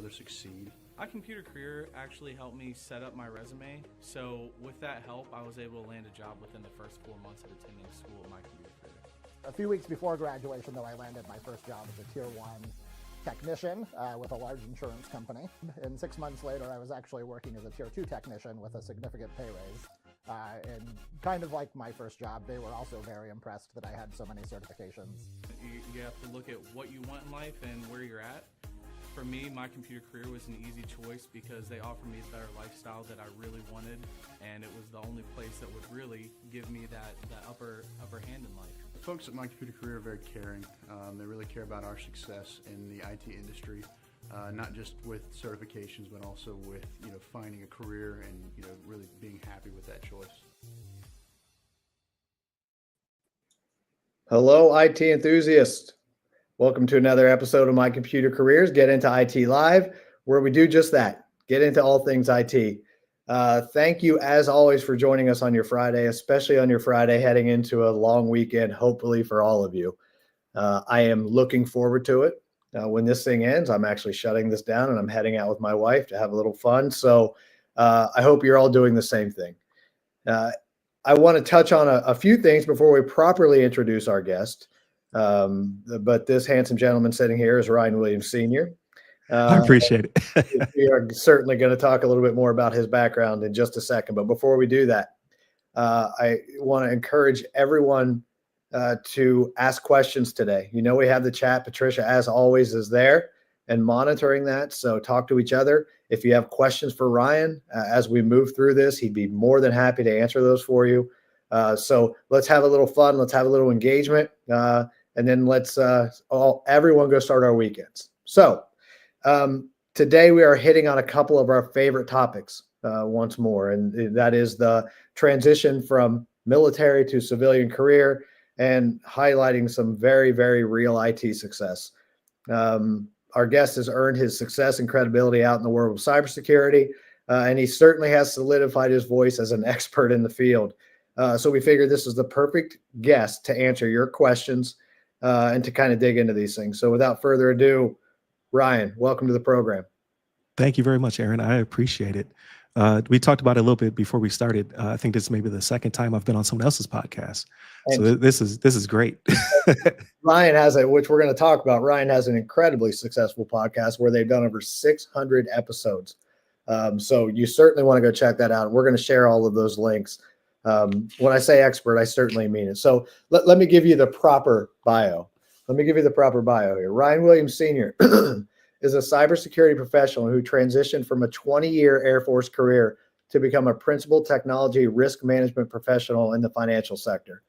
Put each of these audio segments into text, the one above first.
further succeed? My computer career actually helped me set up my resume. So with that help, I was able to land a job within the first 4 months of attending school at my computer career. A few weeks before graduation, though, I landed my first job as a tier 1 technician with a large insurance company. And 6 months later, I was actually working as a tier 2 technician with a significant pay raise. And kind of like my first job, they were also very impressed that I had so many certifications. You have to look at what you want in life and where you're at. For me, my computer career was an easy choice because they offered me a better lifestyle that I really wanted, and it was the only place that would really give me that upper hand in life. The folks at My Computer Career are very caring. They really care about our success in the IT industry, not just with certifications, but also with finding a career and really being happy with that choice. Hello, IT enthusiasts. Welcome to another episode of My Computer Careers, Get Into IT Live, where we do just that, get into all things IT. Thank you, as always, for joining us on your Friday, especially on your Friday heading into a long weekend, hopefully for all of you. I am looking forward to it. When this thing ends, I'm actually shutting this down and I'm heading out with my wife to have a little fun. So I hope you're all doing the same thing. I want to touch on a few things before we properly introduce our guest. But this handsome gentleman sitting here is Ryan Williams Sr. I appreciate it. We are certainly going to talk a little bit more about his background in just a second. But before we do that, I want to encourage everyone to ask questions today. We have the chat. Patricia, as always, is there and monitoring that. So talk to each other. If you have questions for Ryan as we move through this, he'd be more than happy to answer those for you. So let's have a little fun. Let's have a little engagement. And then let's everyone go start our weekends. So today we are hitting on a couple of our favorite topics once more, and that is the transition from military to civilian career and highlighting some very, very real IT success. Our guest has earned his success and credibility out in the world of cybersecurity, and he certainly has solidified his voice as an expert in the field. So we figured this is the perfect guest to answer your questions and to kind of dig into these things. So without further ado, Ryan, welcome to the program. Thank you very much, Aaron. I appreciate it. We talked about it a little bit before we started. I think this may be the second time I've been on someone else's podcast. Thanks. So this is great. Ryan has which we're going to talk about. Ryan has an incredibly successful podcast where they've done over 600 episodes. So you certainly want to go check that out. We're going to share all of those links. When I say expert, I certainly mean it. So let me give you the proper bio. Here. Ryan Williams Sr. is a cybersecurity professional who transitioned from a 20-year Air Force career to become a principal technology risk management professional in the financial sector.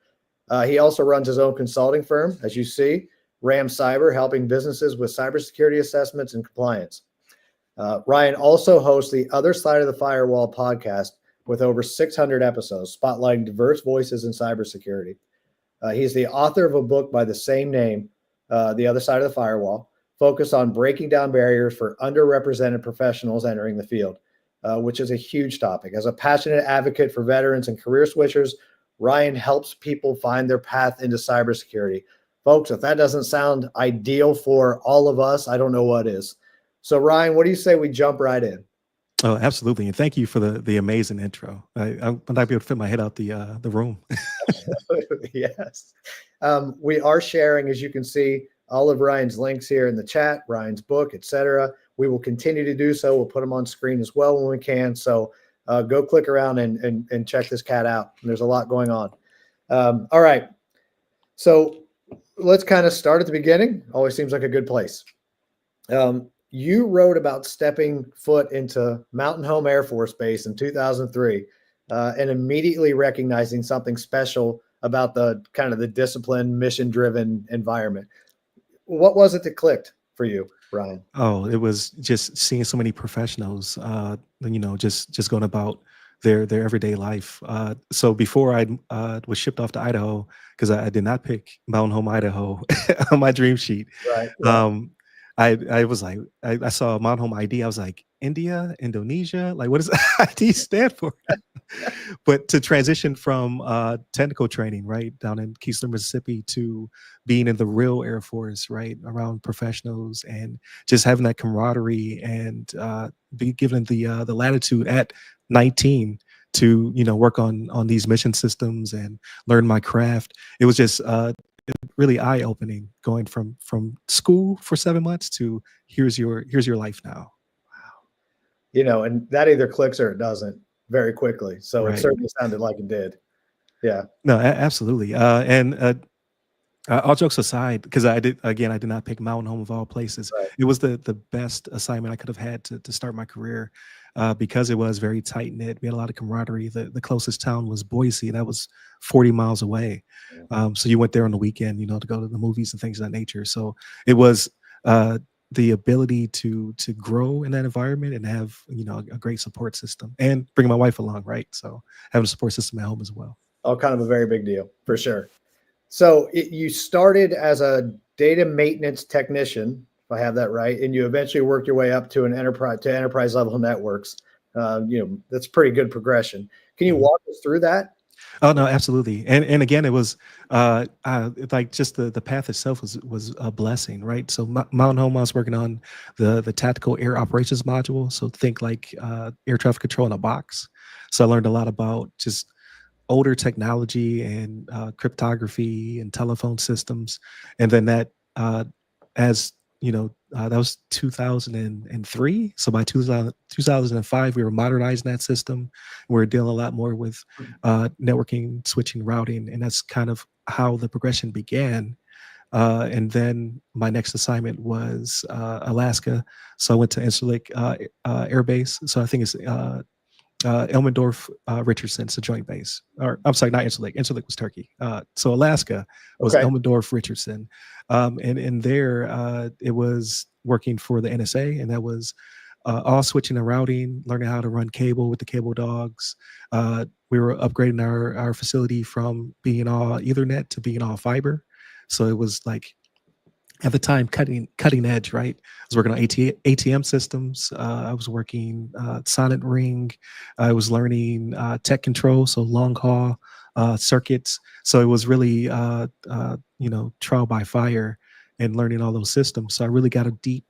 He also runs his own consulting firm, as you see, Ram Cyber, helping businesses with cybersecurity assessments and compliance. Ryan also hosts the Other Side of the Firewall podcast with over 600 episodes, spotlighting diverse voices in cybersecurity. He's the author of a book by the same name, The Other Side of the Firewall, focused on breaking down barriers for underrepresented professionals entering the field, which is a huge topic. As a passionate advocate for veterans and career switchers, Ryan helps people find their path into cybersecurity. Folks, if that doesn't sound ideal for all of us, I don't know what is. So Ryan, what do you say we jump right in? Oh, absolutely. And thank you for the amazing intro. I'm not be able to fit my head out the room. Yes. We are sharing, as you can see, all of Ryan's links here in the chat, Ryan's book, etc. We will continue to do so. We'll put them on screen as well when we can. So go click around and check this cat out. There's a lot going on. All right. So let's kind of start at the beginning. Always seems like a good place. You wrote about stepping foot into Mountain Home Air Force Base in 2003 and immediately recognizing something special about the kind of the disciplined, mission-driven environment. What was it that clicked for you, Ryan? Oh, it was just seeing so many professionals, just going about their everyday life. So before I was shipped off to Idaho, because I did not pick Mountain Home, Idaho on my dream sheet. Right. I was like, I saw Mountain Home ID. I was like, India, Indonesia? Like, what does ID stand for? But to transition from technical training, right, down in Keesler, Mississippi, to being in the real Air Force, right, around professionals and just having that camaraderie and be given the latitude at 19 to work on these mission systems and learn my craft. It was just really eye opening going from school for 7 months to here's your life now. And that either clicks or it doesn't very quickly. So it Right. certainly sounded like it did. Yeah. No, absolutely. And all jokes aside, because I did not pick Mountain Home of all places. Right. It was the best assignment I could have had to start my career, because it was very tight knit. We had a lot of camaraderie. The closest town was Boise, that was 40 miles away. So you went there on the weekend, to go to the movies and things of that nature. So it was the ability to grow in that environment and have a great support system, and bring my wife along, right? So having a support system at home as well. Oh, kind of a very big deal for sure. So you started as a data maintenance technician, if I have that right, and you eventually worked your way up to enterprise level networks. That's pretty good progression. Can you walk us through that? Oh no, absolutely. And again, it was like just the path itself was a blessing, right? So Mountain Home, I was working on the tactical air operations module. So think like air traffic control in a box. So I learned a lot about just older technology and cryptography and telephone systems. And then that, that was 2003. So by 2005, we were modernizing that system. We were dealing a lot more with networking, switching, routing, and that's kind of how the progression began. And then my next assignment was Alaska. So I went to Incirlik Air Base. So I think it's Elmendorf Richardson. It's a joint base. Or I'm sorry, not Incirlik. Incirlik was Turkey. So Alaska was Elmendorf Richardson. And there it was working for the NSA, and that was all switching and routing, learning how to run cable with the cable dogs. We were upgrading our facility from being all Ethernet to being all fiber. So it was like, at the time, cutting edge, right? I was working on ATM systems. I was working silent ring. I was learning tech control, so long haul circuits. So it was really trial by fire and learning all those systems. So I really got a deep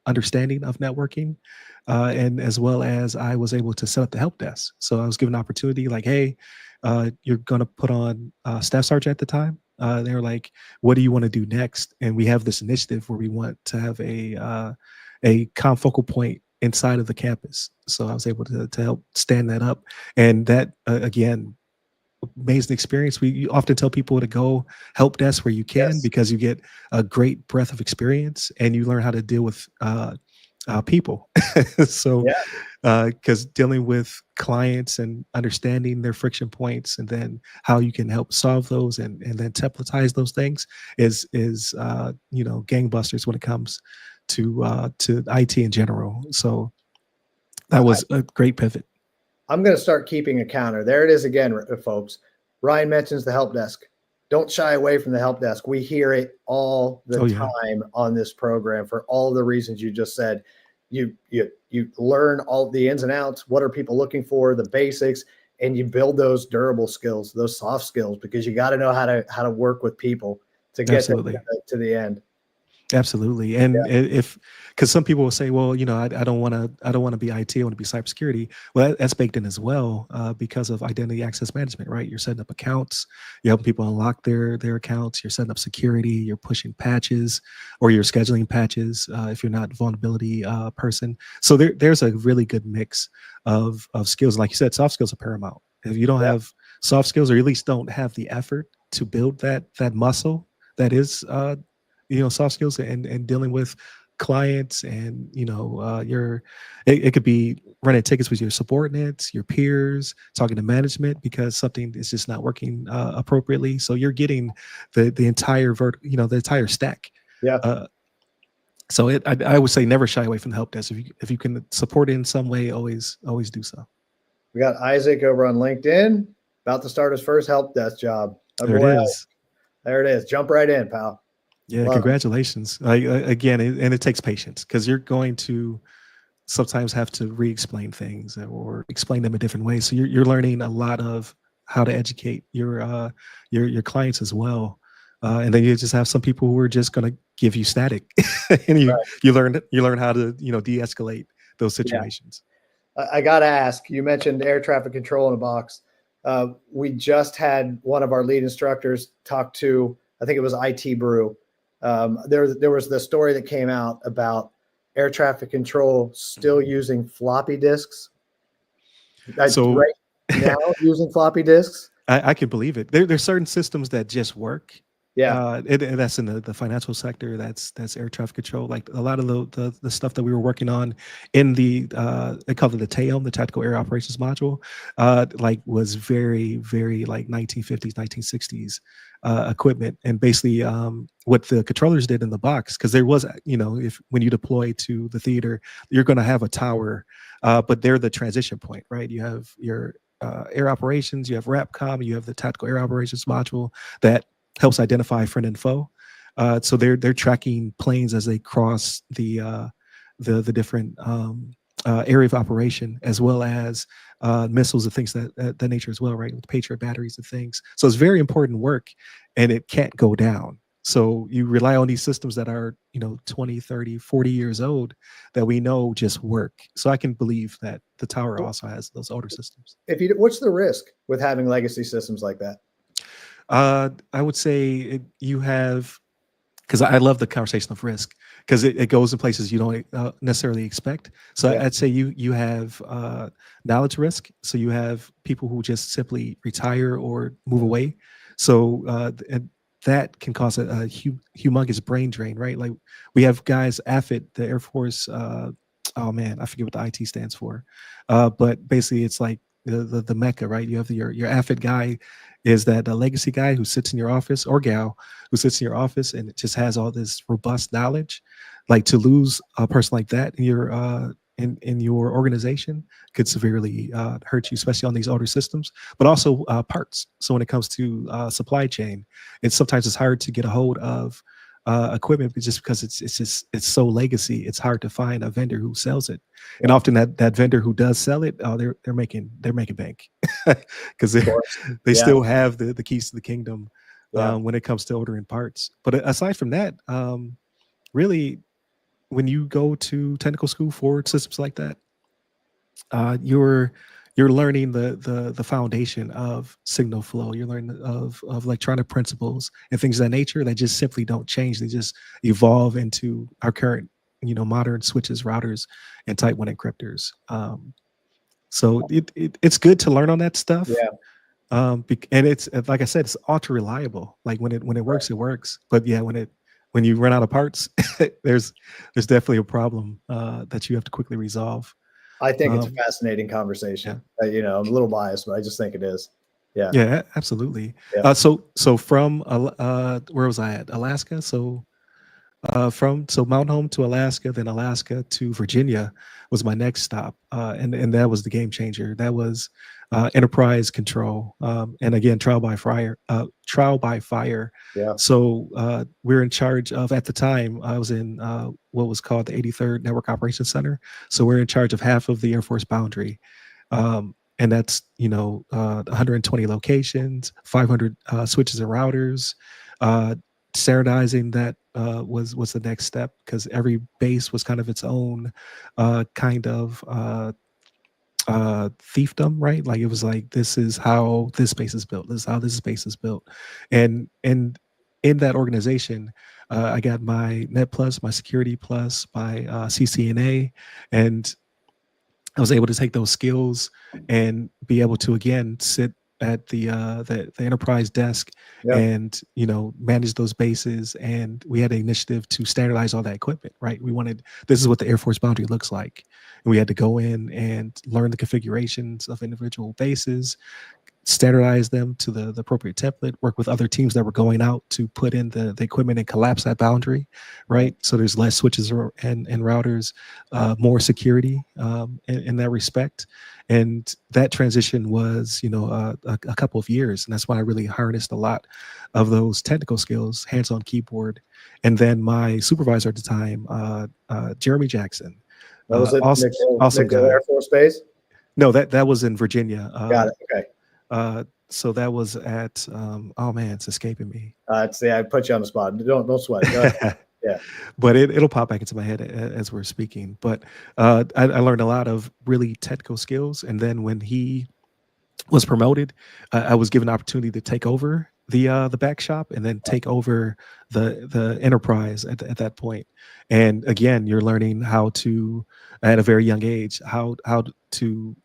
understanding of networking, and as well as I was able to set up the help desk. So I was given an opportunity, like, hey, you're going to put on staff sergeant at the time. They were like, what do you want to do next? And we have this initiative where we want to have a confocal point inside of the campus. So I was able to help stand that up. And that, again, amazing experience. We often tell people to go help desk where you can, because you get a great breadth of experience and you learn how to deal with people. So because dealing with clients and understanding their friction points, and then how you can help solve those and then templatize those things is gangbusters when it comes to IT in general. So that was a great pivot. I'm going to start keeping a counter. There it is again, folks. Ryan mentions the help desk. Don't shy away from the help desk. We hear it all the time on this program for all the reasons you just said. You learn all the ins and outs. What are people looking for? The basics, and you build those durable skills, those soft skills, because you got to know how to work with people to get to the end. Absolutely. And because some people will say, well, I don't want to be IT, I want to be cybersecurity. Well, that's baked in as well, because of identity access management, right? You're setting up accounts, you're helping people unlock their accounts, you're setting up security, you're pushing patches, or you're scheduling patches if you're not a vulnerability person. So there's a really good mix of skills. Like you said, soft skills are paramount. If you don't have soft skills, or at least don't have the effort to build that muscle that is soft skills and dealing with clients, and it could be running tickets with your subordinates, your peers, talking to management because something is just not working appropriately. So you're getting the entire the entire stack. So I would say never shy away from the help desk. If you can support it in some way, always do so. We got Isaac over on LinkedIn, about to start his first help desk job. There it is. There it is. Jump right in, pal. Yeah, congratulations. Again, and it takes patience, because you're going to sometimes have to re-explain things or explain them a different way. So you're learning a lot of how to educate your clients as well. And then you just have some people who are just going to give you static, and you learn how to de-escalate those situations. I got to ask, you mentioned air traffic control in a box. We just had one of our lead instructors talk to, I think it was IT Brew. There was the story that came out about air traffic control still using floppy disks. So right now using floppy disks. I can believe it. There's certain systems that just work. Yeah. And that's in the financial sector. That's air traffic control. Like a lot of the stuff that we were working on in the they call it the TAOM, the Tactical Air Operations Module, like was very, very like 1950s, 1960s equipment. And basically what the controllers did in the box, because there was, if when you deploy to the theater, you're going to have a tower, but they're the transition point, right? You have your air operations, you have RAPCOM, you have the Tactical Air Operations Module that helps identify friend and foe. So they're tracking planes as they cross the different area of operation, as well as missiles and things that nature as well, right? With Patriot batteries and things. So it's very important work, and it can't go down. So you rely on these systems that are 20, 30, 40 years old that we know just work. So I can believe that the tower also has those older systems. What's the risk with having legacy systems like that? I would say you have, because I love the conversation of risk, because it goes in places you don't necessarily expect. So Yeah. I'd say you have knowledge risk. So you have people who just simply retire or move away. So and that can cause a humongous brain drain, right? Like we have guys, AFIT, the Air Force. Oh man, I forget what the IT stands for, but basically it's like the Mecca, right? You have your AFIT guy is that a legacy guy who sits in your office, or gal who sits in your office and it just has all this robust knowledge. Like to lose a person like that in your organization could severely hurt you, especially on these older systems, but also parts. So when it comes to supply chain, sometimes it's hard to get a hold of equipment, but just because it's so legacy, it's hard to find a vendor who sells it. And often that vendor who does sell it, they're making bank because they still have the keys to the kingdom when it comes to ordering parts. But aside from that, really, when you go to technical school for systems like that, you're learning the foundation of signal flow. You're learning of electronic principles and things of that nature that just simply don't change. They just evolve into our current, modern switches, routers, and Type 1 encryptors. So it's good to learn on that stuff. Yeah. And it's, like I said, it's ultra reliable. Like when it works, it works. But yeah, when you run out of parts, there's definitely a problem that you have to quickly resolve. I think it's a fascinating conversation. Yeah. I'm a little biased, but I just think it is. Yeah. Yeah, absolutely. Yeah. So from where was I at? Alaska. So from Mountain Home to Alaska, then Alaska to Virginia was my next stop, and that was the game changer. That was enterprise control, and again trial by fire. Yeah. So we're in charge of, at the time I was in what was called the 83rd Network Operations Center. So we're in charge of half of the Air Force boundary. And that's 120 locations, 500 switches and routers. Standardizing that was the next step, because every base was kind of its own kind of fiefdom, right? Like it was like, this is how this base is built. This is how this base is built, and in that organization, I got my Net Plus, my Security Plus, my CCNA, and I was able to take those skills and be able to again sit at the enterprise desk and manage those bases. And we had an initiative to standardize all that equipment, right? This is what the Air Force boundary looks like, and we had to go in and learn the configurations of individual bases, standardize them to the appropriate template, work with other teams that were going out to put in the equipment and collapse that boundary, right? So there's less switches and routers, more security in that respect. And that transition was, a couple of years. And that's when I really harnessed a lot of those technical skills, hands-on keyboard. And then my supervisor at the time, Jeremy Jackson, That was it. Awesome McDill guy. Air Force Base. No, that was in Virginia. Got it. Okay. So that was at oh man, it's escaping me. I put you on the spot. Don't sweat. Go ahead. Yeah. But it'll pop back into my head as we're speaking. But I learned a lot of really technical skills, and then when he was promoted, I was given an opportunity to take over the back shop and then take over the enterprise at that point. And again, you're learning how to, at a very young age, how to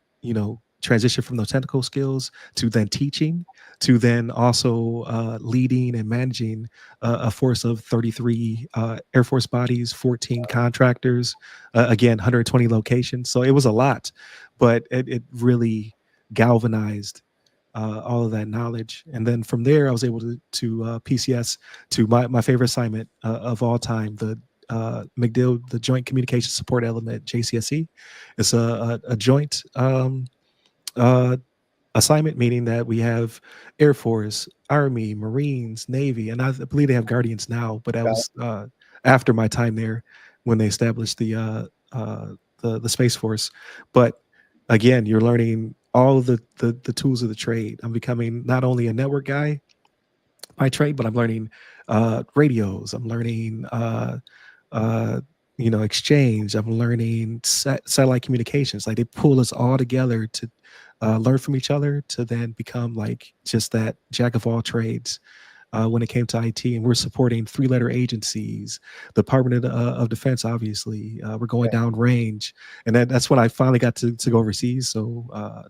transition from those technical skills to then teaching, to then also leading and managing a force of 33 Air Force bodies, 14 contractors, again 120 locations. So it was a lot, but it really galvanized all of that knowledge. And then from there, I was able to PCS to my favorite assignment of all time, the MacDill, the Joint Communication Support Element, JCSE. It's a joint assignment, meaning that we have Air Force, Army, Marines, Navy, and I believe they have Guardians now, but that was after my time there when they established the Space Force. But again, you're learning all of the tools of the trade. I'm becoming not only a network guy by trade, but I'm learning radios. I'm learning exchange. I'm learning satellite communications. Like they pull us all together to learn from each other to then become like just that jack of all trades. When it came to IT, and we're supporting 3-letter agencies, the Department of Defense, obviously. We're going down range, and that's when I finally got to go overseas. So,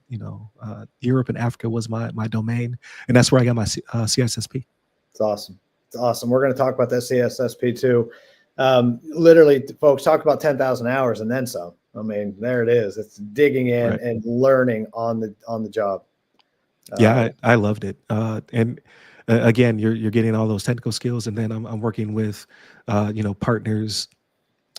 Europe and Africa was my domain, and that's where I got my CISSP. It's awesome. It's awesome. We're going to talk about that CISSP too. Literally, folks, talk about 10,000 hours and then some. I mean, there it is. It's digging in and learning on the job. Yeah, I loved it, and. Again, you're getting all those technical skills, and then I'm working with, partners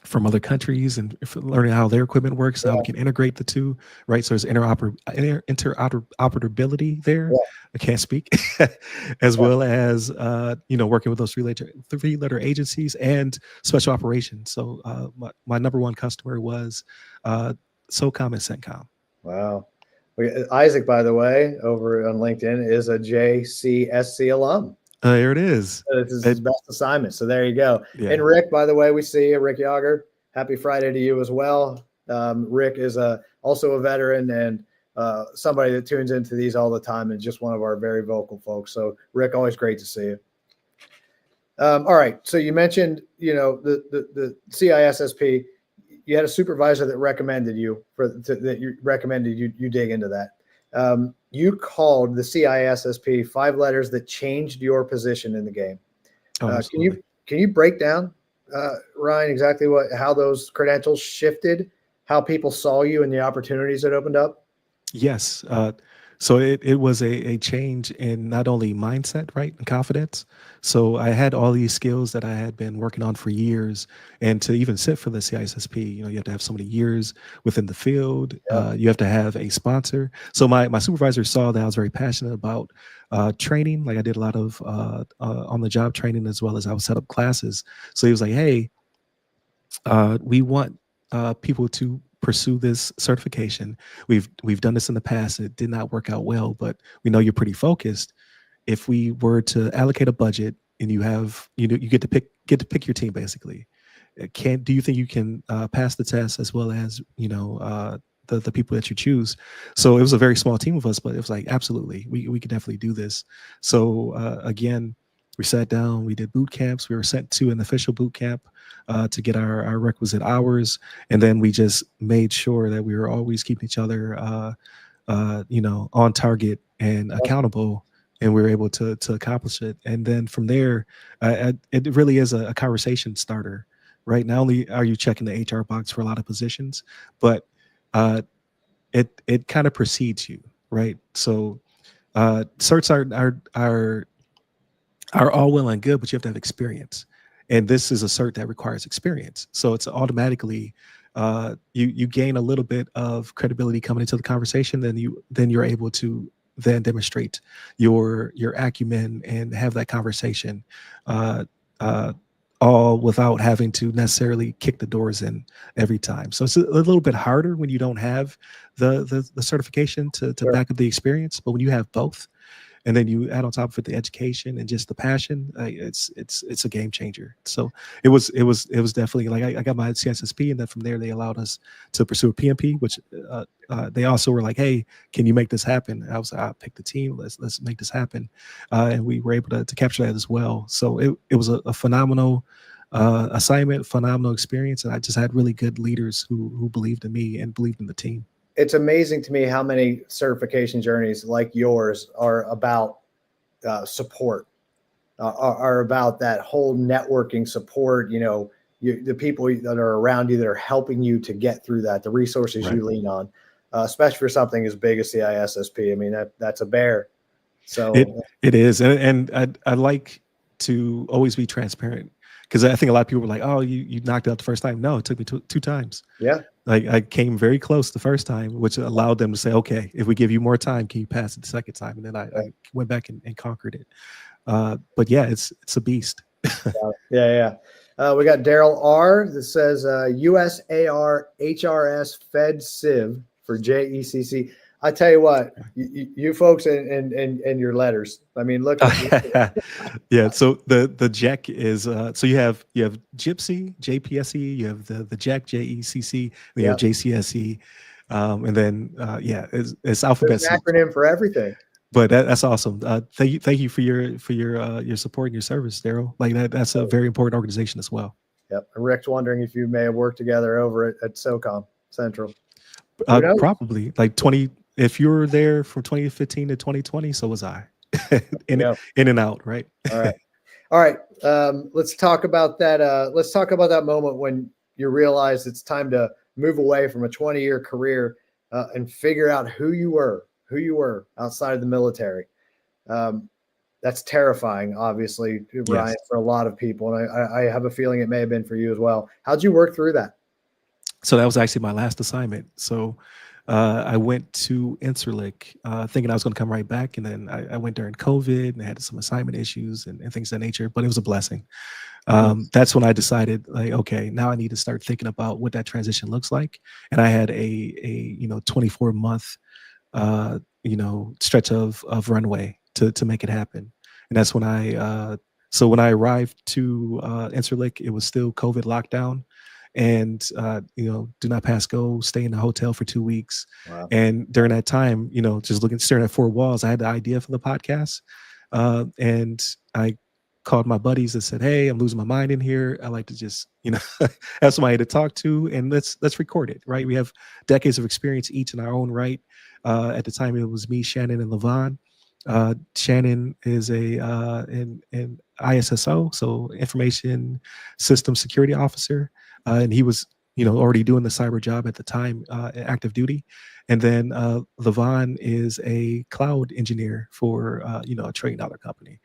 from other countries and learning how their equipment works, how we can integrate the two, right? So there's interoperability there. Yeah. I can't speak, as well as working with those 3-letter agencies and special operations. So my number one customer was SOCOM and CENTCOM. Wow. Isaac, by the way, over on LinkedIn, is a JCSC alum. There it is. It's his best assignment. So there you go. Yeah. And Rick, by the way, we see you, Rick Yager. Happy Friday to you as well. Rick is also a veteran and somebody that tunes into these all the time and just one of our very vocal folks. So Rick, always great to see you. All right. So you mentioned, the CISSP. You had a supervisor that recommended you you dig into that. You called the CISSP 5 letters that changed your position in the game. Can you break down, Ryan, exactly how those credentials shifted, how people saw you and the opportunities that opened up? Yes. So it was a change in not only mindset, right, and confidence. So I had all these skills that I had been working on for years, and to even sit for the CISSP, you have to have so many years within the field. You have to have a sponsor. So my supervisor saw that I was very passionate about training. Like I did a lot of on-the-job training, as well as I would set up classes. So he was like, "Hey, we want people to pursue this certification. We've done this in the past. It did not work out well, but we know you're pretty focused. If we were to allocate a budget and you have, you get to pick your team basically. Do you think you can pass the test as well as the people that you choose?" So it was a very small team of us, but it was like, absolutely, we could definitely do this. So again, we sat down, we did boot camps. We were sent to an official boot camp to get our requisite hours. And then we just made sure that we were always keeping each other, on target and accountable, and we were able to accomplish it. And then from there, it really is a conversation starter, right? Not only are you checking the HR box for a lot of positions, but it kind of precedes you, right? So certs are all well and good, but you have to have experience. And this is a cert that requires experience. So it's automatically, you gain a little bit of credibility coming into the conversation, then you're able to then demonstrate your acumen and have that conversation. all without having to necessarily kick the doors in every time. So it's a little bit harder when you don't have the certification to Sure. back up the experience. But when you have both, and then you add on top of it the education and just the passion, it's a game changer. So it was definitely like I got my CISSP, and then from there they allowed us to pursue a PMP, which they also were like, hey, can you make this happen? I was like, I'll pick the team, let's make this happen, and we were able to capture that as well. So it was a phenomenal assignment, phenomenal experience, and I just had really good leaders who believed in me and believed in the team. It's amazing to me how many certification journeys like yours are about support, are about that whole networking support. The people that are around you that are helping you to get through that, the resources Right. you lean on, especially for something as big as CISSP. I mean, that's a bear. So It is, and I like to always be transparent, because I think a lot of people were like, oh, you knocked it out the first time. No, it took me two times. yeah, Like I came very close the first time, which allowed them to say, okay, if we give you more time, can you pass it the second time? And then I went back and conquered it. But yeah, it's a beast. yeah. We got Daryl R that says USAR HRS Fed Civ for JECC. I tell you what, you folks and your letters. I mean, look at Yeah. So the JEC is so you have Gypsy, JPSE, you have the JEC, JECC, then you have JCSE, and then it's alphabet There's an soup. acronym for everything. But that's awesome. Thank you for your support and your service, Daryl. Like that's a very important organization as well. Yep. And Rick's wondering if you may have worked together over at SOCOM Central. Who knows? Probably like 20. If you were there from 2015 to 2020, so was I. in and out, right? All right. Let's talk about that. Let's talk about that moment when you realize it's time to move away from a 20-year career and figure out who you were outside of the military. That's terrifying, obviously, Ryan, Yes. for a lot of people. And I have a feeling it may have been for you as well. How'd you work through that? So that was actually my last assignment. So I went to Incirlik thinking I was going to come right back. And then I went during COVID and I had some assignment issues and things of that nature, but it was a blessing. That's when I decided, like, okay, now I need to start thinking about what that transition looks like. And I had a 24-month stretch of runway to make it happen. And that's when when I arrived to Incirlik, it was still COVID lockdown, and do not pass go, stay in the hotel for 2 weeks. Wow. And during that time, just staring at four walls, I had the idea for the podcast, and I called my buddies and said, hey, I'm losing my mind in here. I like to just have somebody to talk to, and let's record it. Right, we have decades of experience each in our own right. At the time, it was me, Shannon, and Levon. Shannon is an ISSO, so Information System Security Officer, and he was already doing the cyber job at the time, active duty. And then Levon is a cloud engineer for a $1 trillion company.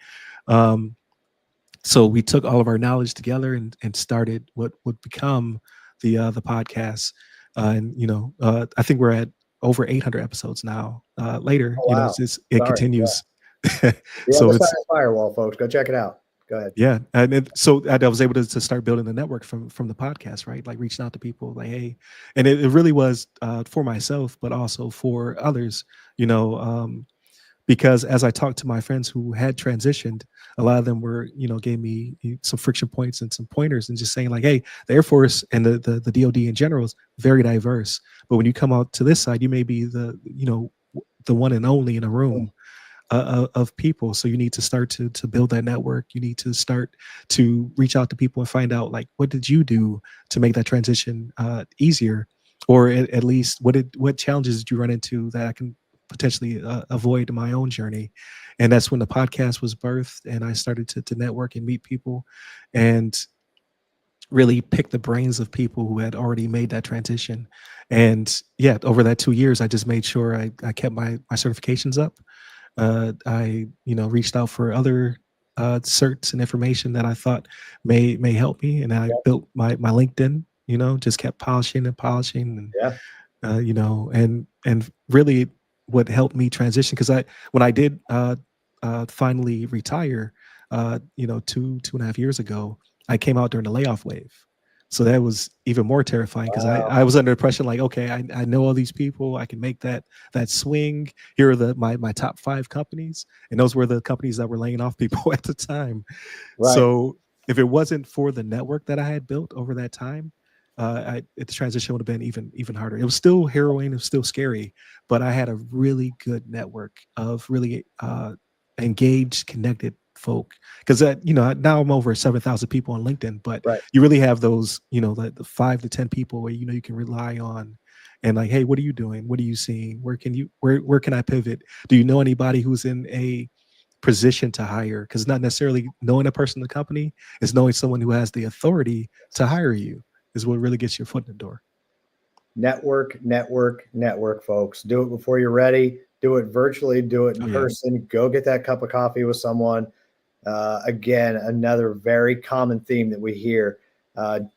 So we took all of our knowledge together and started what would become the podcast. I think we're at over 800 episodes now. Later, Oh, wow. It continues. So it's firewall, folks. Go check it out. Go ahead. Yeah, and so I was able to start building the network from the podcast, right? Like reaching out to people, like, hey, and it really was for myself, but also for others, because as I talked to my friends who had transitioned, a lot of them were, gave me some friction points and some pointers, and just saying like, hey, the Air Force and the DoD in general is very diverse, but when you come out to this side, you may be the one and only in a room of people. So you need to start to build that network. You need to start to reach out to people and find out, like, what did you do to make that transition easier, or at least what challenges did you run into that I can potentially avoid in my own journey. And that's when the podcast was birthed, and I started to network and meet people and really pick the brains of people who had already made that transition. And yeah, over that 2 years, I just made sure I kept my certifications up. I reached out for other certs and information that I thought may help me, and I built my LinkedIn. Just kept polishing, and and really what helped me transition, because when I did finally retire, 2.5 years ago, I came out during the layoff wave. So that was even more terrifying because Wow. I was under the impression like, okay, I know all these people, I can make that swing. Here are my top 5 companies, and those were the companies that were laying off people at the time. Right. So if it wasn't for the network that I had built over that time, the transition would have been even harder. It was still harrowing, it was still scary, but I had a really good network of really engaged, connected folk. Because now I'm over 7,000 people on LinkedIn, but Right. you really have those, the 5 to 10 people where you can rely on, and like, hey, what are you doing? What are you seeing? Where can I pivot? Do you know anybody who's in a position to hire? Because not necessarily knowing a person in the company, is knowing someone who has the authority to hire you is what really gets your foot in the door. Network, folks. Do it before you're ready. Do it virtually. Do it in person. Go get that cup of coffee with someone. Again, another very common theme that we hear.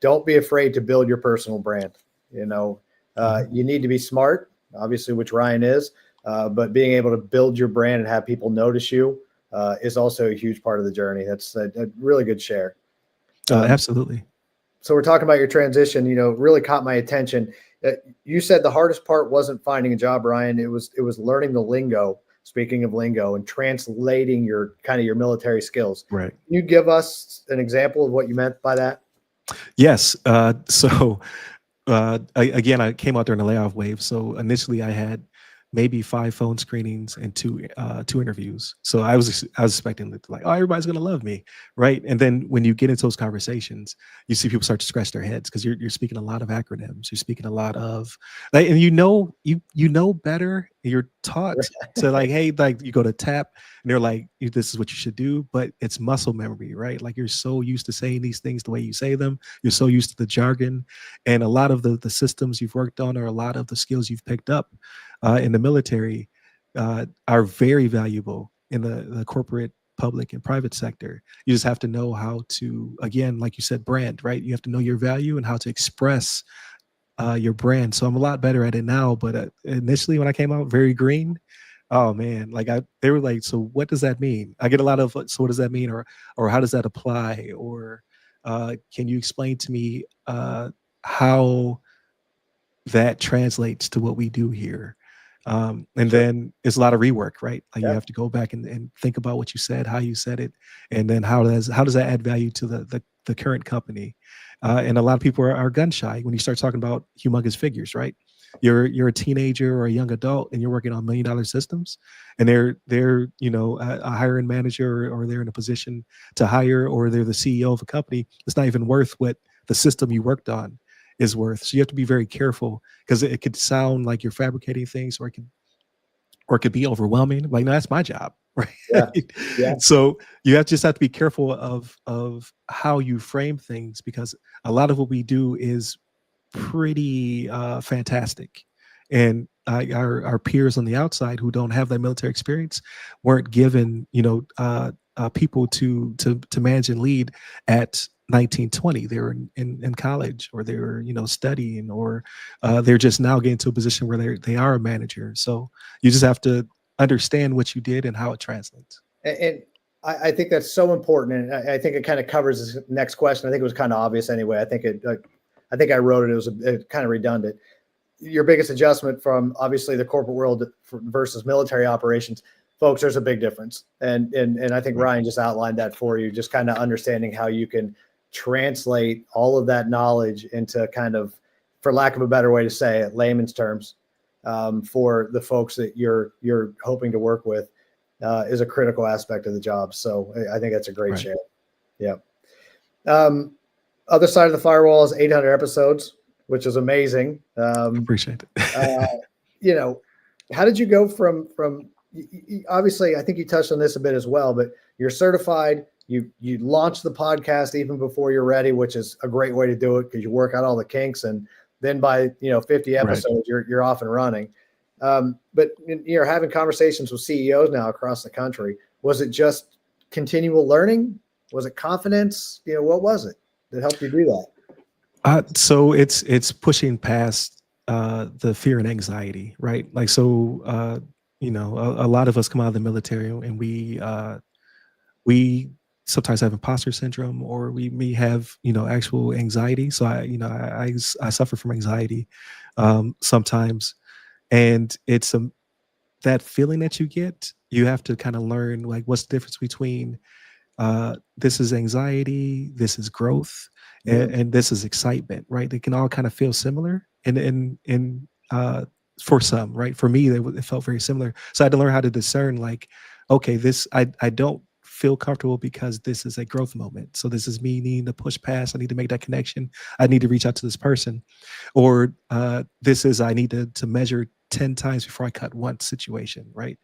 Don't be afraid to build your personal brand. You need to be smart, obviously, which Ryan is, but being able to build your brand and have people notice you is also a huge part of the journey. That's a really good share. Absolutely. So we're talking about your transition, really caught my attention. You said the hardest part wasn't finding a job, Ryan. It was learning the lingo. Speaking of lingo and translating your military skills. Right. Can you give us an example of what you meant by that? Yes. Again, I came out during the layoff wave. So initially I had maybe 5 phone screenings and 2 interviews. So I was expecting that, like, oh, everybody's going to love me. Right. And then when you get into those conversations, you see people start to scratch their heads because you're speaking a lot of acronyms. You're speaking a lot of, like, and you know better. You're taught to, like, hey, like, you go to TAP and they're like, this is what you should do, but it's muscle memory, right? Like, you're so used to saying these things the way you say them. You're so used to the jargon, and a lot of the systems you've worked on, or a lot of the skills you've picked up in the military are very valuable in the corporate, public, and private sector. You just have to know how to, again, like you said, brand, right? You have to know your value and how to express your brand. So I'm a lot better at it now, but initially when I came out, very green. Oh man, like they were like, so what does that mean? I get a lot of, so what does that mean, or how does that apply, or can you explain to me how that translates to what we do here? And then it's a lot of rework, right? Like, you have to go back and think about what you said, how you said it, and then how does that add value to the current company? And a lot of people are gun shy when you start talking about humongous figures, right? You're a teenager or a young adult and you're working on $1 million systems, and they're a hiring manager, or they're in a position to hire, or they're the CEO of a company. It's not even worth what the system you worked on is worth. So you have to be very careful, because it could sound like you're fabricating things, or it could be overwhelming. Like, no, that's my job, right? Yeah. So you just have to be careful of how you frame things, because a lot of what we do is pretty fantastic, and our peers on the outside who don't have that military experience weren't given people to manage and lead at 19, 20. They were in college, or they were studying, or they're just now getting to a position where they are a manager. So you just have to understand what you did and how it translates. And I think that's so important, and I think it kind of covers this next question. I think it was kind of obvious anyway. I think I wrote it. It was kind of redundant. Your biggest adjustment from obviously the corporate world versus military operations, folks, there's a big difference. And I think Ryan just outlined that for you, just kind of understanding how you can translate all of that knowledge into kind of, for lack of a better way to say it, layman's terms, for the folks that you're hoping to work with, is a critical aspect of the job. So I think that's a great share. Yeah. Other side of the firewall is 800 episodes, which is amazing. Appreciate it. How did you go from obviously, I think you touched on this a bit as well, but you're certified, you launched the podcast even before you're ready, which is a great way to do it, because you work out all the kinks, and then by 50 episodes, you're off and running. But you're having conversations with CEOs now across the country. Was it just continual learning? Was it confidence? What was it that helped you do that? So it's pushing past the fear and anxiety, right? Like, so a lot of us come out of the military, and we sometimes have imposter syndrome, or we may have, actual anxiety. So I suffer from anxiety sometimes, and it's that feeling that you get. You have to kind of learn, like, what's the difference between this is anxiety, this is growth, and this is excitement, right? They can all kind of feel similar, and for some, right? For me, it felt very similar. So I had to learn how to discern, like, okay, this I don't feel comfortable because this is a growth moment. So this is me needing to push past. I need to make that connection. I need to reach out to this person, or this is I need to measure 10 times before I cut once situation, right?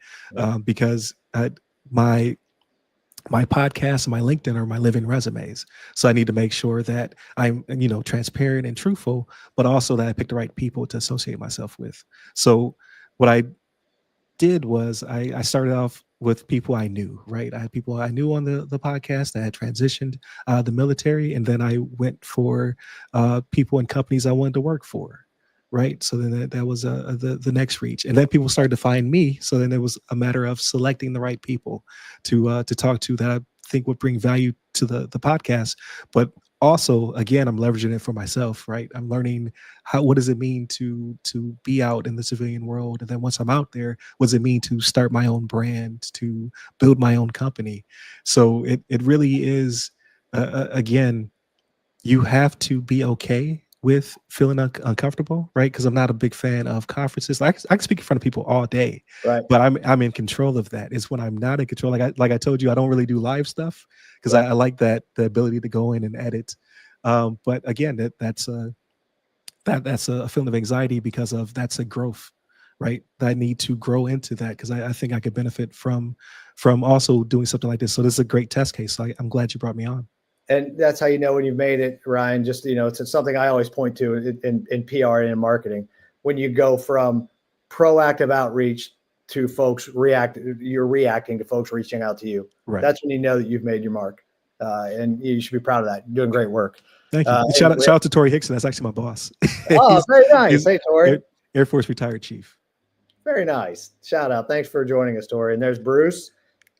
Because my podcast and my LinkedIn are my living resumes. So I need to make sure that I'm, transparent and truthful, but also that I pick the right people to associate myself with. So what I did was I started off with people I knew, right? I had people I knew on the podcast that had transitioned the military, and then I went for people and companies I wanted to work for, right? So then that was the next reach, and then people started to find me. So then it was a matter of selecting the right people to talk to that I think would bring value to the podcast, but also, again, I'm leveraging it for myself, right? I'm learning what does it mean to be out in the civilian world, and then once I'm out there, what does it mean to start my own brand, to build my own company? So it really is, again, you have to be okay with feeling uncomfortable, right? Because I'm not a big fan of conferences. I can speak in front of people all day, Right. but I'm in control of that. It's when I'm not in control. Like I told you, I don't really do live stuff because Right. I like the ability to go in and edit. But again, that's a feeling of anxiety because of that's a growth, right? I need to grow into that because I think I could benefit from also doing something like this. So this is a great test case. So I'm glad you brought me on. And that's how you know when you've made it, Ryan. Just, it's something I always point to in PR and in marketing. When you go from proactive outreach to folks you're reacting to folks reaching out to you. Right. That's when you know that you've made your mark. And you should be proud of that. You're doing great work. Thank you. Shout out to Tori Hickson. That's actually my boss. Oh, very nice. Hey, Tori. Air Force retired chief. Very nice. Shout out. Thanks for joining us, Tori. And there's Bruce.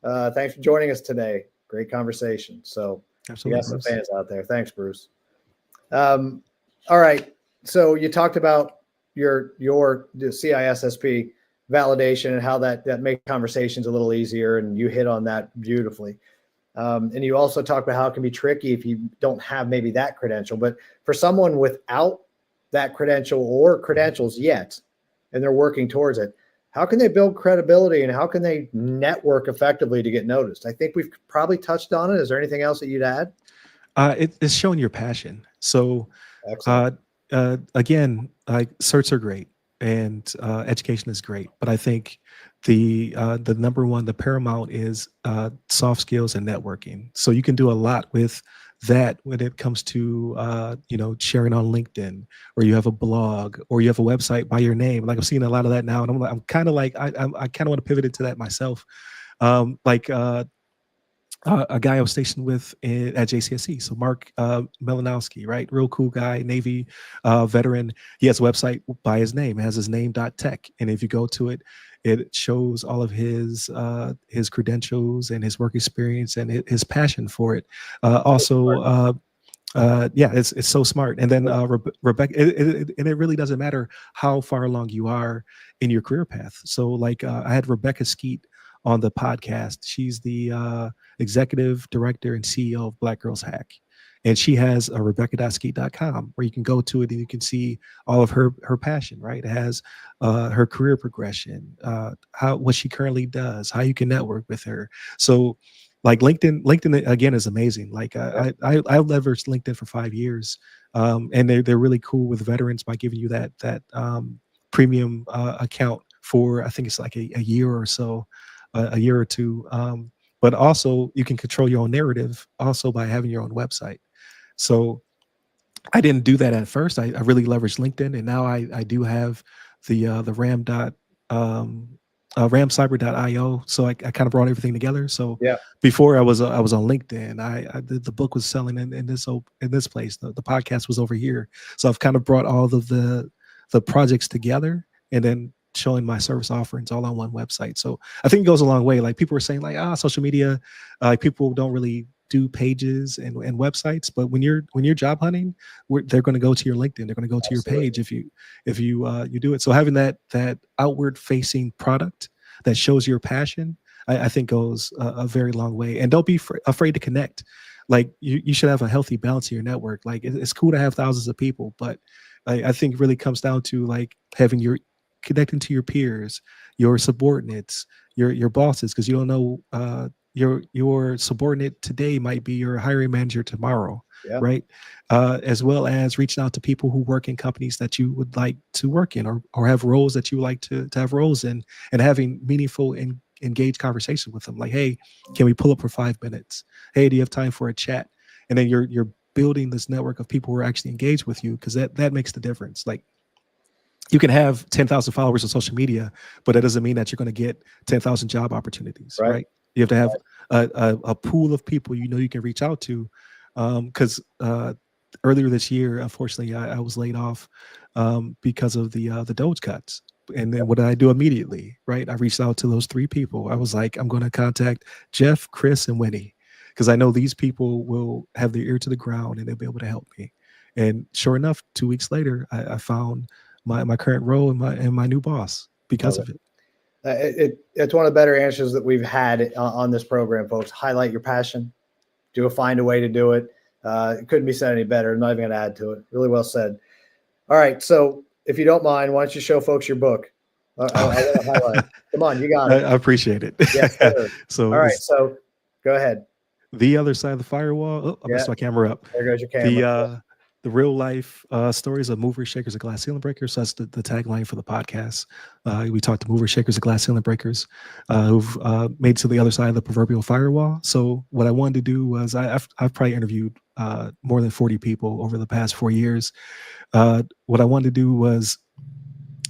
Thanks for joining us today. Great conversation. So absolutely, you got some fans out there. Thanks, Bruce. All right. So you talked about your CISSP validation and how that makes conversations a little easier, and you hit on that beautifully. And you also talked about how it can be tricky if you don't have maybe that credential. But for someone without that credential or credentials yet, and they're working towards it, how can they build credibility and how can they network effectively to get noticed? I think we've probably touched on it. Is there anything else that you'd add? It's showing your passion. So again, like certs are great and education is great, but I think the number one, the paramount is soft skills and networking. So you can do a lot with that when it comes to sharing on LinkedIn, or you have a blog, or you have a website by your name. Like I'm seeing a lot of that now, and I'm kind of like I kind of want to pivot into that myself. A guy I was stationed with at JCSC. So Mark Melanowski, right? Real cool guy, Navy veteran. He has a website by his name. It has his name.tech. And if you go to it, it shows all of his credentials and his work experience and his passion for it. It's so smart. And then Rebecca, and it really doesn't matter how far along you are in your career path. So like I had Rebecca Skeet on the podcast. She's the executive director and CEO of Black Girls Hack. And she has a rebecca.skeet.com where you can go to it and you can see all of her passion, right? It has her career progression, what she currently does, how you can network with her. So like LinkedIn again is amazing. Like I leveraged LinkedIn for 5 years, and they're really cool with veterans by giving you that premium account for, I think it's like a year or so, a year or two. But also you can control your own narrative also by having your own website. So I didn't do that at first. I really leveraged LinkedIn, and now I do have the ramcyber.io. So I kind of brought everything together. So before I was on LinkedIn, the book was selling in this place. The podcast was over here. So I've kind of brought all of the projects together and then showing my service offerings all on one website. So I think it goes a long way. Like people were saying like, social media, people don't really do pages and websites, but when you're job hunting, they're going to go to your LinkedIn. They're going to go to your page if you do it. So having that outward facing product that shows your passion, I think goes a very long way. And don't be afraid to connect. Like you should have a healthy balance in your network. Like it's cool to have thousands of people, but I think it really comes down to like having connecting to your peers, your subordinates, your bosses, because you don't know your subordinate today might be your hiring manager tomorrow, right? As well as reaching out to people who work in companies that you would like to work in, or have roles that you like to have roles in, and having meaningful and engaged conversations with them. Like, hey, can we pull up for 5 minutes? Hey, do you have time for a chat? And then you're building this network of people who are actually engaged with you, because that makes the difference. Like, you can have 10,000 followers on social media, but that doesn't mean that you're going to get 10,000 job opportunities, right? You have to have a pool of people you can reach out to. Because earlier this year, unfortunately, I was laid off because of the Doge cuts. And then what did I do immediately, right? I reached out to those 3 people. I was like, I'm going to contact Jeff, Chris, and Winnie, because I know these people will have their ear to the ground and they'll be able to help me. And sure enough, 2 weeks later, I found my current role and my new boss because of it. It's one of the better answers that we've had on this program, folks. Highlight your passion. Find a way to do it. It couldn't be said any better. I'm not even going to add to it. Really well said. All right. So if you don't mind, why don't you show folks your book? I want to highlight. Come on, you got it. I appreciate it. Yes, sir. So all right. So go ahead. The Other Side of the Firewall. Oh, I messed my camera up. There goes your camera. The real life stories of movers, shakers, and glass ceiling breakers. So that's the tagline for the podcast. We talked to movers, shakers, and glass ceiling breakers who've made it to the other side of the proverbial firewall. So what I wanted to do was I've probably interviewed more than 40 people over the past 4 years. What I wanted to do was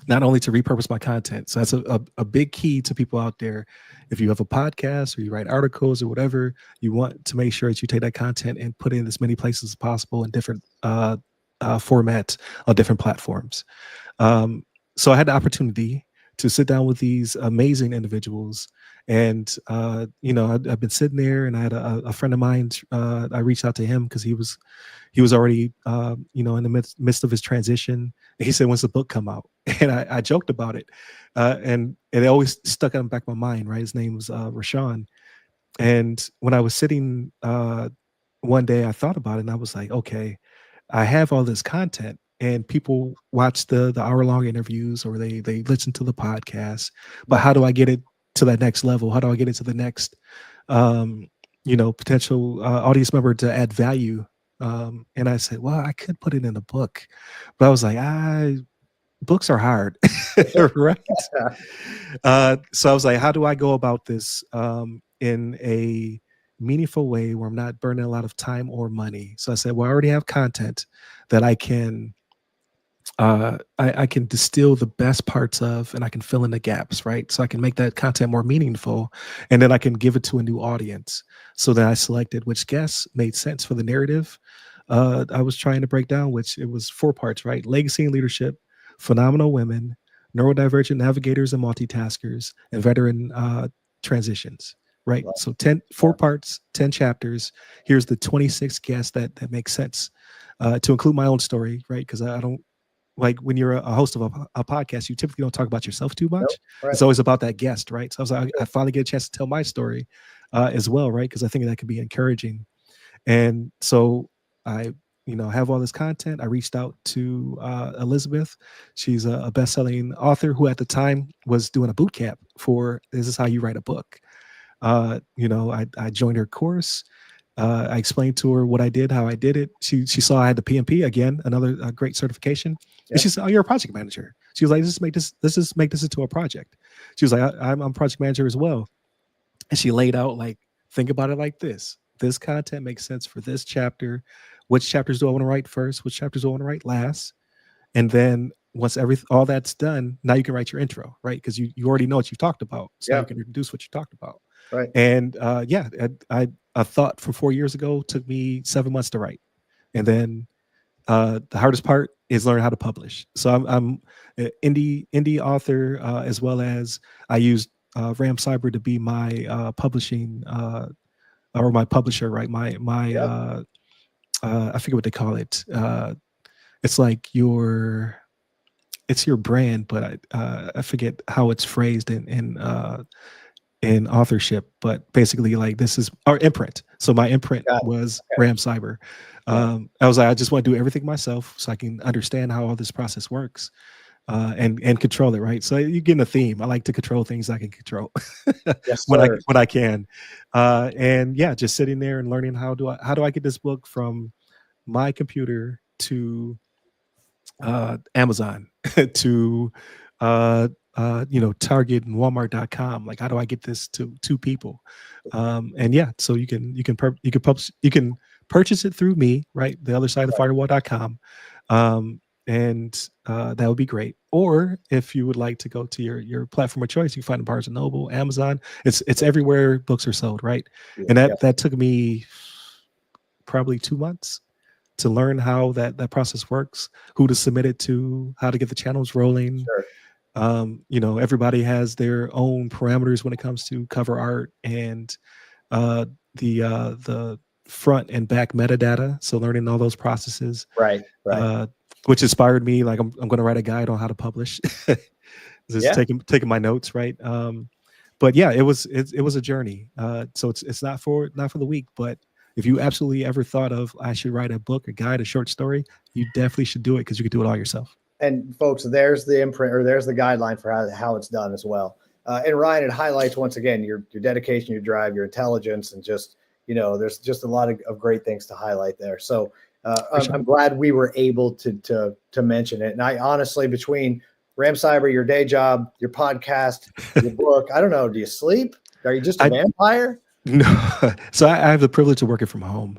not only to repurpose my content. So that's a big key to people out there. If you have a podcast or you write articles or whatever, you want to make sure that you take that content and put it in as many places as possible in different formats on different platforms. So I had the opportunity to sit down with these amazing individuals. And, I've been sitting there, and I had a friend of mine, I reached out to him because he was already, in the midst of his transition. And he said, when's the book come out? And I joked about it. And it always stuck in the back of my mind, right? His name was Rashawn. And when I was sitting one day, I thought about it, and I was like, okay, I have all this content, and people watch the hour-long interviews, or they listen to the podcast, but how do I get it to that next level? How do I get it to the next, potential audience member to add value? And I said, well, I could put it in a book, but I was like, books are hard, right? So I was like, how do I go about this in a meaningful way where I'm not burning a lot of time or money? So I said, well, I already have content that I can I can distill the best parts of, and I can fill in the gaps, right? So I can make that content more meaningful, and then I can give it to a new audience. So then I selected which guests made sense for the narrative I was trying to break down, which it was 4 parts, right? Legacy and leadership, phenomenal women, neurodivergent navigators and multitaskers, and veteran transitions, right? Wow. So 4 parts, 10 chapters. Here's the 26 guests that make sense to include my own story, right? Because I don't, like, when you're a host of a podcast, you typically don't talk about yourself too much. Nope, right. It's always about that guest, right? So I was like, I finally get a chance to tell my story as well, right? Because I think that could be encouraging. And so I, have all this content. I reached out to Elizabeth. She's a best-selling author who at the time was doing a boot camp for This Is How You Write a Book. I joined her course. I explained to her what I did, how I did it. She saw I had the PMP, again, another great certification. Yeah. And she said, "Oh, you're a project manager." She was like, let's just make this into a project. She was like, I'm a project manager as well. And she laid out, like, think about it like this. This content makes sense for this chapter. Which chapters do I want to write first? Which chapters do I want to write last? And then once all that's done, now you can write your intro, right? Because you already know what you've talked about. So you can introduce what you talked about. Right. And a thought from 4 years ago took me 7 months to write. And then the hardest part is learning how to publish. So I'm an indie author, as well as I used Ram Cyber to be my publishing or my publisher, right? My Yep. I forget what they call it. It's like it's your brand, but I forget how it's phrased in authorship. But basically, like, this is our imprint. So my imprint Got it. was Okay. Ram Cyber. Yeah. I was like, I just want to do everything myself so I can understand how all this process works. And control it, right? So you get in a theme. I like to control things I can control Yes, when sir. I can, and yeah, just sitting there and learning how do I get this book from my computer to Amazon to Target and Walmart.com. Like, how do I get this to two people? And yeah, so you can purchase it through me, right? The other side of the firewall.com. And that would be great. Or if you would like to go to your platform of choice, you can find it Barnes and Noble, Amazon. It's everywhere books are sold, right? And Yeah. that took me probably 2 months to learn how that process works, who to submit it to, how to get the channels rolling. Sure. Everybody has their own parameters when it comes to cover art and the front and back metadata. So learning all those processes, Right. Right. which inspired me. Like, I'm going to write a guide on how to publish. Just Yeah. taking my notes, right? But yeah, it was a journey. So it's not for the weak, but if you absolutely ever thought of, I should write a book, a guide, a short story, you definitely should do it, because you could do it all yourself. And folks, there's the imprint, or there's the guideline for how it's done as well. And Ryan, it highlights once again your dedication, your drive, your intelligence, and just, there's just a lot of great things to highlight there. So I'm glad we were able to mention it. And I honestly, between Ram Cyber, your day job, your podcast, your book, I don't know, do you sleep? Are you just a vampire? No. So I have the privilege of working from home.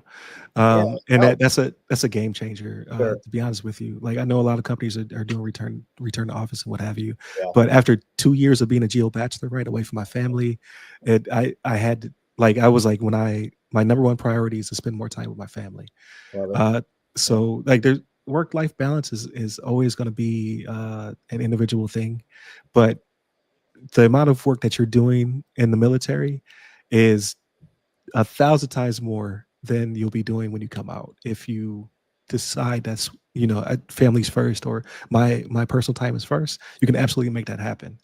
And well, that's a game changer, Sure. to be honest with you. Like, I know a lot of companies are doing return to office and what have you. Yeah. But after 2 years of being a geo bachelor, right, away from my family, I had to, like, I was like, my number one priority is to spend more time with my family. So like, there's work-life balance is always going to be an individual thing, but the amount of work that you're doing in the military is 1,000 times more than you'll be doing when you come out. If you decide that's, family's first, or my personal time is first, you can absolutely make that happen.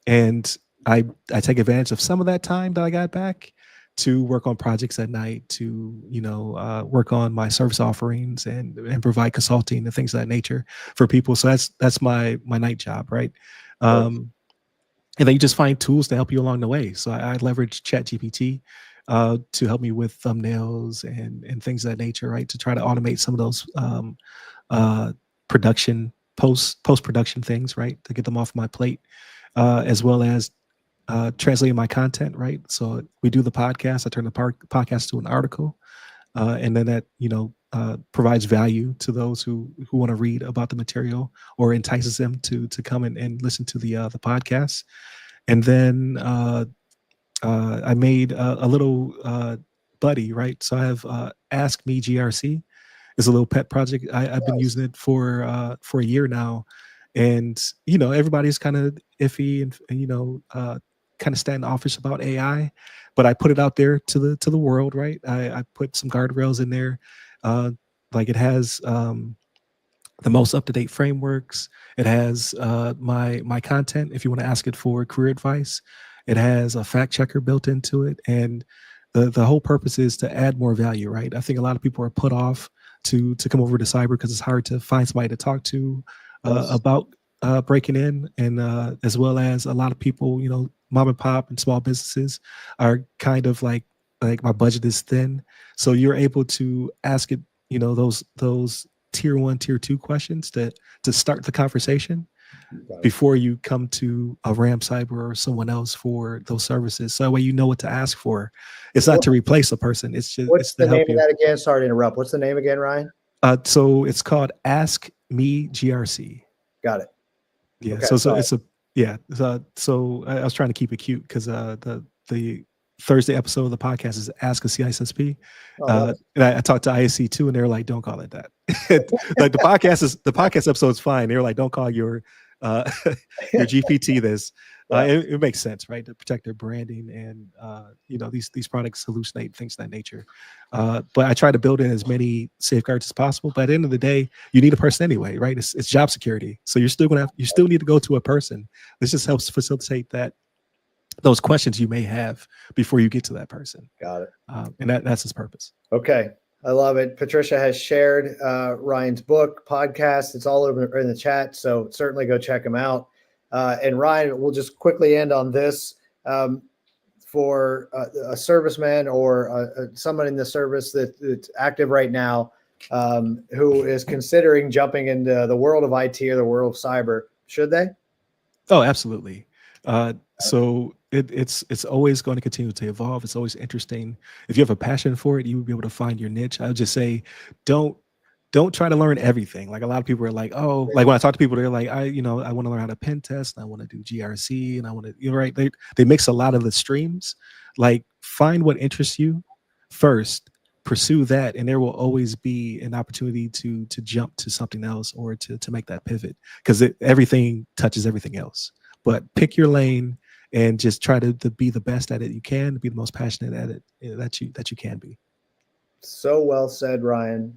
And I take advantage of some of that time that I got back to work on projects at night, to work on my service offerings and provide consulting and things of that nature for people. So that's my night job, right? And then you just find tools to help you along the way. So I leverage ChatGPT to help me with thumbnails and things of that nature, right? To try to automate some of those production post-production things, right? To get them off my plate, as well as translating my content, right? So we do the podcast. I turn the podcast to an article, and then that provides value to those who want to read about the material, or entices them to come and listen to the podcast. And then I made a little buddy, right? So I have Ask Me GRC is a little pet project. I've been using it for a year now, and everybody's kind of iffy and kind of standoffish about AI, but I put it out there to the world, right? I put some guardrails in there, like, it has the most up-to-date frameworks. It has my content if you want to ask it for career advice. It has a fact checker built into it, and the whole purpose is to add more value, right? I think a lot of people are put off to come over to cyber because it's hard to find somebody to talk to about breaking in, and as well as a lot of people, mom and pop and small businesses are kind of like my budget is thin, so you're able to ask it, those tier 1, tier 2 questions to start the conversation before you come to a Ram Cyber or someone else for those services. So that way you know what to ask for. It's not to replace a person. It's just What's the to help name you. of that again? Sorry to interrupt. What's the name again, Ryan? So it's called Ask Me GRC. Got it. Yeah. Okay, So it's a So I was trying to keep it cute because the Thursday episode of the podcast is Ask a CISSP. And I talked to ISC too, and they were like, "Don't call it that." Like, the podcast episode is fine. They were like, "Don't call your GPT this." Yeah. It makes sense, right, to protect their branding and these products hallucinate, things of that nature. But I try to build in as many safeguards as possible. But at the end of the day, you need a person anyway, right? It's job security, so you still need to go to a person. This just helps facilitate those questions you may have before you get to that person. Got it. And that's its purpose. Okay. I love it. Patricia has shared Ryan's book, podcast. It's all over in the chat. So certainly go check him out. And Ryan, we'll just quickly end on this. For a serviceman or someone in the service that's active right now, who is considering jumping into the world of IT or the world of cyber, should they? Oh, absolutely. So it's always going to continue to evolve. It's always interesting. If you have a passion for it, you will be able to find your niche. I would just say, don't try to learn everything. Like a lot of people are like, oh, like when I talk to people, they're like, I want to learn how to pen test, and I want to do GRC, and I want to, right? They mix a lot of the streams. Like find what interests you first, pursue that, and there will always be an opportunity to jump to something else or to make that pivot, because everything touches everything else. But pick your lane and just try to be the best at it you can, be the most passionate at it that you can be. So well said, Ryan.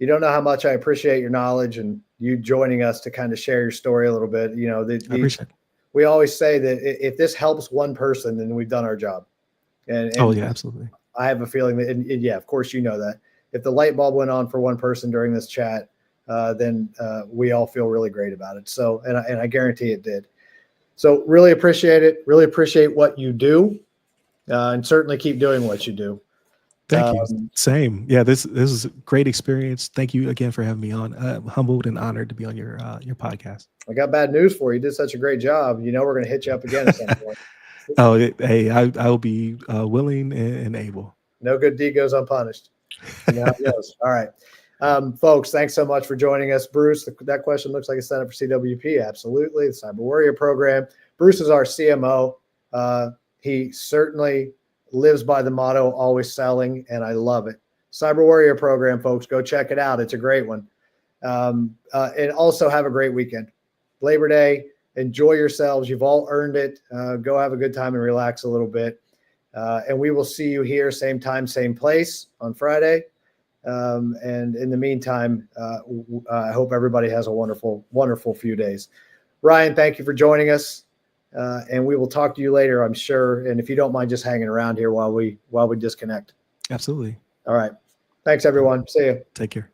You don't know how much I appreciate your knowledge and you joining us to kind of share your story a little bit. You know, I appreciate it. We always say that if this helps one person, then we've done our job. And oh yeah, absolutely. I have a feeling that, and yeah, of course, you know that if the light bulb went on for one person during this chat, then we all feel really great about it. So, and I guarantee it did. So really appreciate it. Really appreciate what you do, and certainly keep doing what you do. Thank you. Same. Yeah, this is a great experience. Thank you again for having me on. I'm humbled and honored to be on your podcast. I got bad news for you. You did such a great job. You know, we're going to hit you up again at some point. Hey, I will be willing and able. No good deed goes unpunished. You know how it goes. All right. Folks, thanks so much for joining us. Bruce, that question looks like a setup for CWP. Absolutely. The Cyber Warrior program. Bruce is our CMO. He certainly lives by the motto, always selling, and I love it. Cyber Warrior program, folks, go check it out. It's a great one. And also have a great weekend. Labor Day, enjoy yourselves. You've all earned it. Go have a good time and relax a little bit. And we will see you here, same time, same place on Friday. And in the meantime, I hope everybody has a wonderful, wonderful few days. Ryan, thank you for joining us. And we will talk to you later, I'm sure. And if you don't mind just hanging around here while we disconnect. Absolutely. All right. Thanks, everyone. See you. Take care.